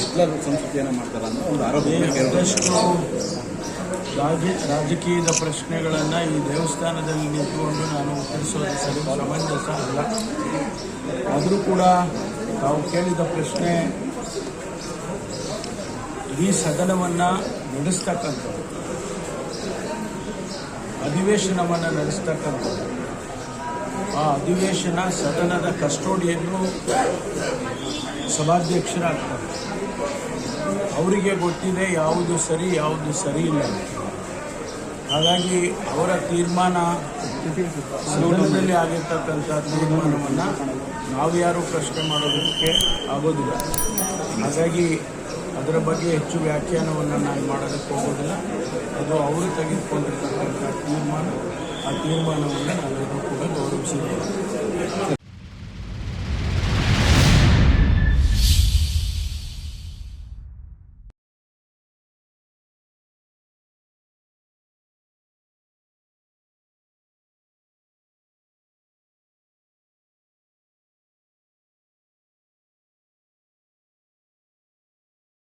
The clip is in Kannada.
ಹಿಟ್ಲರ್ ಸಂಸ್ಕೃತಿಯನ್ನು ಮಾಡ್ತಾರೆ ಅನ್ನೋ ಒಂದು ಆರೋಪ. ಒಂದಷ್ಟು ರಾಜಕೀಯದ ಪ್ರಶ್ನೆಗಳನ್ನು ಈ ದೇವಸ್ಥಾನದಲ್ಲಿ ನಿಂತುಕೊಂಡು ನಾನು ಉತ್ತರಿಸೋದು ಸಮಂಜಸ ಅಲ್ಲ. ಆದರೂ ಕೂಡ ತಾವು ಕೇಳಿದ ಪ್ರಶ್ನೆ ಈ ಸದನವನ್ನು ನಡೆಸ್ತಕ್ಕಂಥದ್ದು, ಅಧಿವೇಶನವನ್ನು ನಡೆಸ್ತಕ್ಕಂಥದ್ದು, ಆ ಅಧಿವೇಶನ ಸದನದ ಕಸ್ಟೋಡಿಯನ್ನು ಸಭಾಧ್ಯಕ್ಷರಾಗ್ತಾರೆ. ಅವರಿಗೆ ಗೊತ್ತಿದೆ ಯಾವುದು ಸರಿ ಯಾವುದು ಸರಿ ಇಲ್ಲ. ಹಾಗಾಗಿ ಅವರ ತೀರ್ಮಾನ, ಸದನದಲ್ಲಿ ಆಗಿರ್ತಕ್ಕಂಥ ತೀರ್ಮಾನವನ್ನು ನಾವು ಯಾರೂ ಪ್ರಶ್ನೆ ಮಾಡೋದಕ್ಕೆ ಆಗೋದಿಲ್ಲ. ಹಾಗಾಗಿ ಅದರ ಬಗ್ಗೆ ಹೆಚ್ಚು ವ್ಯಾಖ್ಯಾನವನ್ನು ನಾನು ಮಾಡೋದಕ್ಕೆ ಹೋಗೋದಿಲ್ಲ. ಅದು ಅವರು ತೆಗೆದುಕೊಂಡಿರ್ತಕ್ಕಂಥ ತೀರ್ಮಾನ, ಆ ತೀರ್ಮಾನವನ್ನು ನಾವೆಲ್ಲರೂ ಕೂಡ ಗೌರವಿಸಿದ್ದೇವೆ.